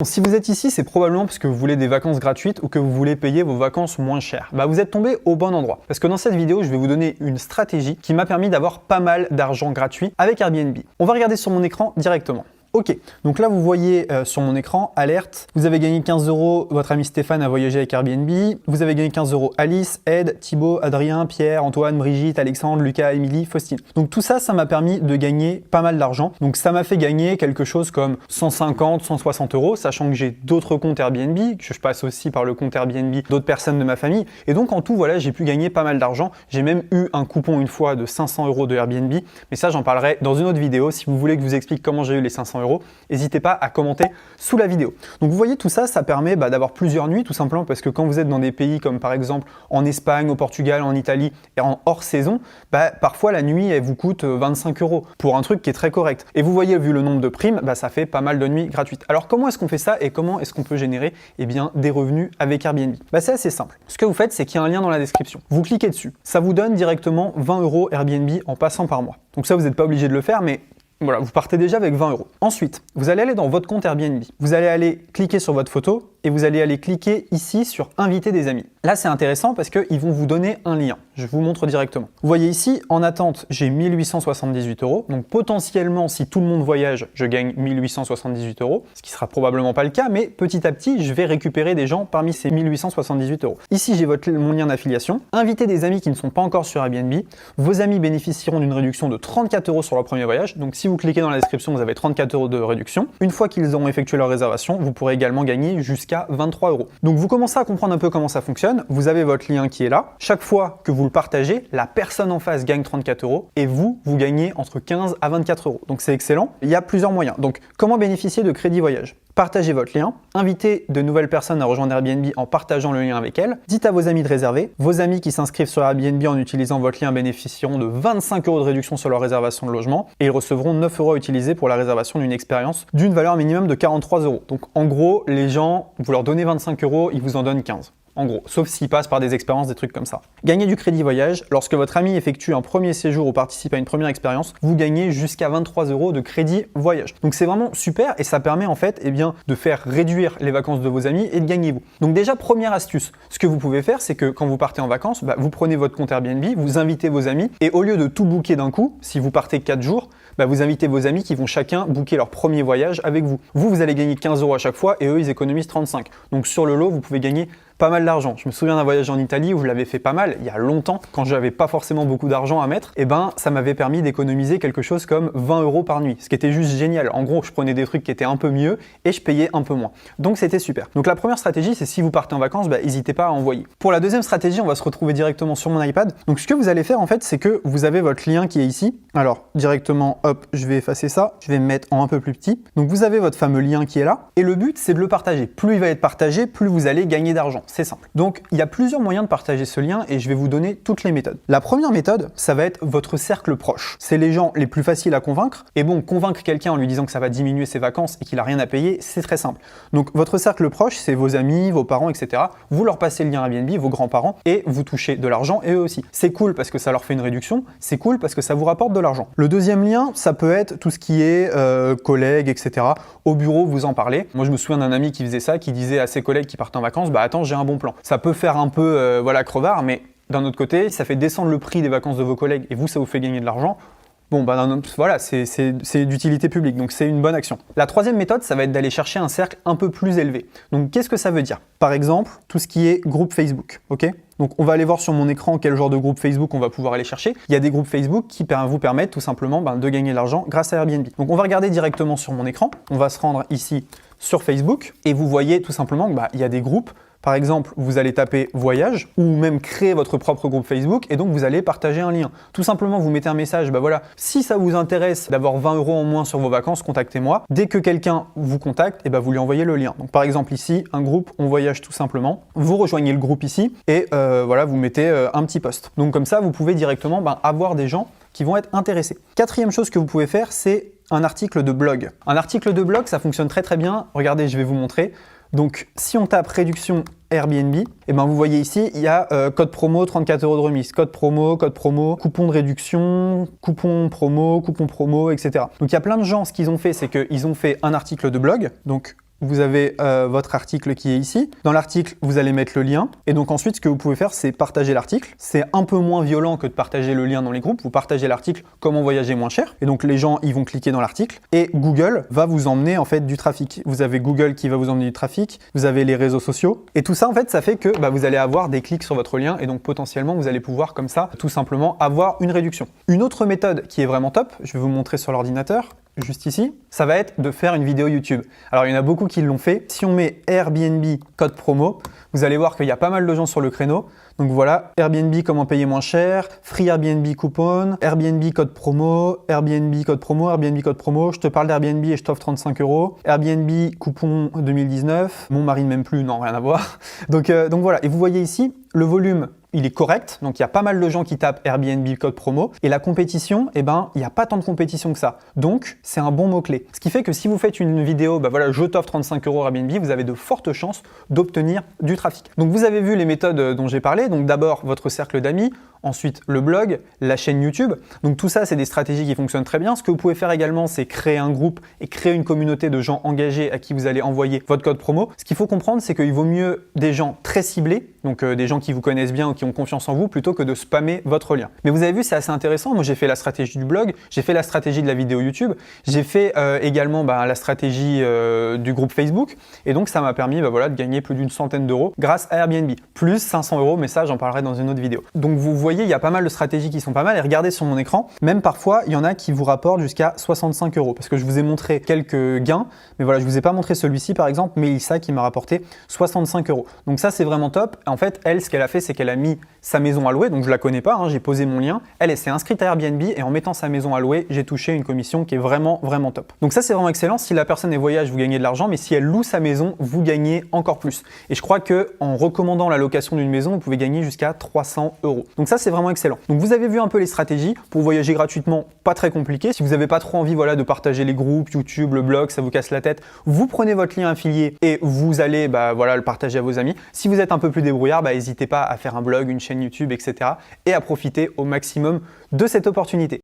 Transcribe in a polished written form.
Si vous êtes ici, c'est probablement parce que vous voulez des vacances gratuites ou que vous voulez payer vos vacances moins chères. Bah, vous êtes tombé au bon endroit. Parce que dans cette vidéo, je vais vous donner une stratégie qui m'a permis d'avoir pas mal d'argent gratuit avec Airbnb. On va regarder sur mon écran directement. Ok, donc là vous voyez sur mon écran, alerte, vous avez gagné 15 €, votre ami Stéphane a voyagé avec Airbnb, vous avez gagné 15 € Alice, Ed, Thibaut, Adrien, Pierre, Antoine, Brigitte, Alexandre, Lucas, Émilie, Faustine. Donc tout ça, ça m'a permis de gagner pas mal d'argent. Donc ça m'a fait gagner quelque chose comme 150, 160 €, sachant que j'ai d'autres comptes Airbnb, que je passe aussi par le compte Airbnb d'autres personnes de ma famille. Et donc en tout, voilà, j'ai pu gagner pas mal d'argent. J'ai même eu un coupon une fois de 500 € de Airbnb, mais ça j'en parlerai dans une autre vidéo. Si vous voulez que je vous explique comment j'ai eu les 500 €, n'hésitez pas à commenter sous la vidéo. Donc vous voyez tout ça, ça permet d'avoir plusieurs nuits tout simplement parce que quand vous êtes dans des pays comme par exemple en Espagne, au Portugal, en Italie et en hors saison, parfois la nuit elle vous coûte 25 € pour un truc qui est très correct. Et vous voyez, vu le nombre de primes, ça fait pas mal de nuits gratuites. Alors comment est-ce qu'on fait ça et comment est-ce qu'on peut générer des revenus avec Airbnb? C'est assez simple. Ce que vous faites, c'est qu'il y a un lien dans la description. Vous cliquez dessus. Ça vous donne directement 20 € Airbnb en passant par mois. Donc ça, vous n'êtes pas obligé de le faire, mais voilà, vous partez déjà avec 20 €. Ensuite, vous allez aller dans votre compte Airbnb. Vous allez aller cliquer sur votre photo et vous allez aller cliquer ici sur inviter des amis. Là, c'est intéressant parce qu'ils vont vous donner un lien. Je vous montre directement. Vous voyez ici, en attente, j'ai 1878 €. Donc potentiellement, si tout le monde voyage, je gagne 1878 €, ce qui sera probablement pas le cas, mais petit à petit, je vais récupérer des gens parmi ces 1878 €. Ici, j'ai mon lien d'affiliation. Invitez des amis qui ne sont pas encore sur Airbnb. Vos amis bénéficieront d'une réduction de 34 € sur leur premier voyage. Donc si vous cliquez dans la description, vous avez 34 € de réduction. Une fois qu'ils auront effectué leur réservation, vous pourrez également gagner jusqu'à 23 €. Donc vous commencez à comprendre un peu comment ça fonctionne. Vous avez votre lien qui est là. Chaque fois que vous le partagez, la personne en face gagne 34 € et vous gagnez entre 15 à 24 €. Donc c'est excellent. Il y a plusieurs moyens. Donc comment bénéficier de crédit voyage? Partagez votre lien, invitez de nouvelles personnes à rejoindre Airbnb en partageant le lien avec elles, dites à vos amis de réserver, vos amis qui s'inscrivent sur Airbnb en utilisant votre lien bénéficieront de 25 € de réduction sur leur réservation de logement et ils recevront 9 € à utiliser pour la réservation d'une expérience d'une valeur minimum de 43 €. Donc en gros, les gens, vous leur donnez 25 €, ils vous en donnent 15. En gros, sauf s'ils passent par des expériences, des trucs comme ça. Gagnez du crédit voyage. Lorsque votre ami effectue un premier séjour ou participe à une première expérience, vous gagnez jusqu'à 23 € de crédit voyage. Donc c'est vraiment super et ça permet en fait de faire réduire les vacances de vos amis et de gagner vous. Donc déjà, première astuce, ce que vous pouvez faire, c'est que quand vous partez en vacances, vous prenez votre compte Airbnb, vous invitez vos amis et au lieu de tout booker d'un coup, si vous partez 4 jours, vous invitez vos amis qui vont chacun booker leur premier voyage avec vous. Vous allez gagner 15 € à chaque fois et eux, ils économisent 35. Donc sur le lot, vous pouvez gagner pas mal d'argent. Je me souviens d'un voyage en Italie où je l'avais fait pas mal, il y a longtemps, quand j'avais pas forcément beaucoup d'argent à mettre, ça m'avait permis d'économiser quelque chose comme 20 € par nuit, ce qui était juste génial. En gros, je prenais des trucs qui étaient un peu mieux et je payais un peu moins. Donc c'était super. Donc la première stratégie, c'est si vous partez en vacances, n'hésitez pas à envoyer. Pour la deuxième stratégie, on va se retrouver directement sur mon iPad. Donc ce que vous allez faire en fait, c'est que vous avez votre lien qui est ici. Alors directement, hop, je vais effacer ça, je vais me mettre en un peu plus petit. Donc vous avez votre fameux lien qui est là et le but, c'est de le partager. Plus il va être partagé, plus vous allez gagner d'argent. C'est simple. Donc, il y a plusieurs moyens de partager ce lien et je vais vous donner toutes les méthodes. La première méthode, ça va être votre cercle proche. C'est les gens les plus faciles à convaincre. Et bon, convaincre quelqu'un en lui disant que ça va diminuer ses vacances et qu'il n'a rien à payer, c'est très simple. Donc, votre cercle proche, c'est vos amis, vos parents, etc. Vous leur passez le lien Airbnb, vos grands-parents, et vous touchez de l'argent et eux aussi. C'est cool parce que ça leur fait une réduction. C'est cool parce que ça vous rapporte de l'argent. Le deuxième lien, ça peut être tout ce qui est collègues, etc. Au bureau, vous en parlez. Moi, je me souviens d'un ami qui faisait ça, qui disait à ses collègues qui partent en vacances, attends, j'ai un bon plan. Ça peut faire un peu crevard, mais d'un autre côté, ça fait descendre le prix des vacances de vos collègues et vous, ça vous fait gagner de l'argent. Bon, voilà, c'est d'utilité publique, donc c'est une bonne action. La troisième méthode, ça va être d'aller chercher un cercle un peu plus élevé. Donc, qu'est-ce que ça veut dire? Par exemple, tout ce qui est groupe Facebook, ok? Donc, on va aller voir sur mon écran quel genre de groupe Facebook on va pouvoir aller chercher. Il y a des groupes Facebook qui vous permettent tout simplement de gagner de l'argent grâce à Airbnb. Donc, on va regarder directement sur mon écran. On va se rendre ici sur Facebook et vous voyez tout simplement qu'il y a des groupes. Par exemple, vous allez taper voyage ou même créer votre propre groupe Facebook et donc vous allez partager un lien. Tout simplement, vous mettez un message, voilà, si ça vous intéresse d'avoir 20 € en moins sur vos vacances, contactez-moi. Dès que quelqu'un vous contacte, vous lui envoyez le lien. Donc par exemple ici, un groupe, on voyage tout simplement. Vous rejoignez le groupe ici et voilà, vous mettez un petit post. Donc comme ça, vous pouvez directement avoir des gens qui vont être intéressés. Quatrième chose que vous pouvez faire, c'est un article de blog. Un article de blog, ça fonctionne très très bien. Regardez, je vais vous montrer. Donc, si on tape réduction Airbnb, vous voyez ici, il y a code promo, 34 € de remise, code promo, coupon de réduction, coupon promo, etc. Donc, il y a plein de gens, ce qu'ils ont fait, c'est qu'ils ont fait un article de blog. Donc, vous avez votre article qui est ici. Dans l'article, vous allez mettre le lien. Et donc ensuite, ce que vous pouvez faire, c'est partager l'article. C'est un peu moins violent que de partager le lien dans les groupes. Vous partagez l'article Comment voyager moins cher. Et donc les gens, ils vont cliquer dans l'article. Et Google va vous emmener en fait du trafic. Vous avez Google qui va vous emmener du trafic. Vous avez les réseaux sociaux. Et tout ça, en fait, ça fait que vous allez avoir des clics sur votre lien. Et donc potentiellement, vous allez pouvoir comme ça, tout simplement, avoir une réduction. Une autre méthode qui est vraiment top, je vais vous montrer sur l'ordinateur, juste ici, ça va être de faire une vidéo YouTube. Alors il y en a beaucoup qui l'ont fait. Si on met Airbnb code promo, vous allez voir qu'il y a pas mal de gens sur le créneau. Donc voilà, Airbnb comment payer moins cher, Free Airbnb coupon, Airbnb code promo, Airbnb code promo, Airbnb code promo, je te parle d'Airbnb et je t'offre 35 €, Airbnb coupon 2019, mon mari ne m'aime plus, non, rien à voir. Donc voilà, et vous voyez ici, le volume, il est correct, donc il y a pas mal de gens qui tapent Airbnb code promo, et la compétition, il n'y a pas tant de compétition que ça. Donc, c'est un bon mot-clé. Ce qui fait que si vous faites une vidéo, voilà, je t'offre 35 € Airbnb, vous avez de fortes chances d'obtenir du trafic. Donc, vous avez vu les méthodes dont j'ai parlé. Donc, d'abord, votre cercle d'amis, ensuite le blog, la chaîne YouTube. Donc, tout ça, c'est des stratégies qui fonctionnent très bien. Ce que vous pouvez faire également, c'est créer un groupe et créer une communauté de gens engagés à qui vous allez envoyer votre code promo. Ce qu'il faut comprendre, c'est qu'il vaut mieux des gens très ciblés, donc des gens qui vous connaissent bien ou qui ont confiance en vous, plutôt que de spammer votre lien. Mais vous avez vu, c'est assez intéressant. Moi, j'ai fait la stratégie du blog, j'ai fait la stratégie de la vidéo YouTube, j'ai fait également la stratégie du groupe Facebook. Et donc, ça m'a permis de gagner plus d'une centaine d'euros grâce à Airbnb. Plus 500 €, mais ça, j'en parlerai dans une autre vidéo. Donc, vous voyez, il y a pas mal de stratégies qui sont pas mal. Et regardez sur mon écran, même parfois, il y en a qui vous rapportent jusqu'à 65 €. Parce que je vous ai montré quelques gains, mais voilà, je vous ai pas montré celui-ci, par exemple, Mélissa qui m'a rapporté 65 €. Donc ça, c'est vraiment top. En fait, elle, ce qu'elle a fait, c'est qu'elle a mis sa maison à louer, donc je la connais pas, j'ai posé mon lien. Elle s'est inscrite à Airbnb et en mettant sa maison à louer, j'ai touché une commission qui est vraiment, vraiment top. Donc ça, c'est vraiment excellent. Si la personne est voyage, vous gagnez de l'argent, mais si elle loue sa maison, vous gagnez encore plus. Et je crois que en recommandant la location d'une maison, vous pouvez gagner jusqu'à 300 €. Donc ça, c'est vraiment excellent. Donc vous avez vu un peu les stratégies pour voyager gratuitement, pas très compliqué. Si vous n'avez pas trop envie de partager les groupes, YouTube, le blog, ça vous casse la tête, vous prenez votre lien affilié et vous allez le partager à vos amis. Si vous êtes un peu plus débrouillard, n'hésitez pas à faire un blog, une chaîne YouTube, etc. et à profiter au maximum de cette opportunité.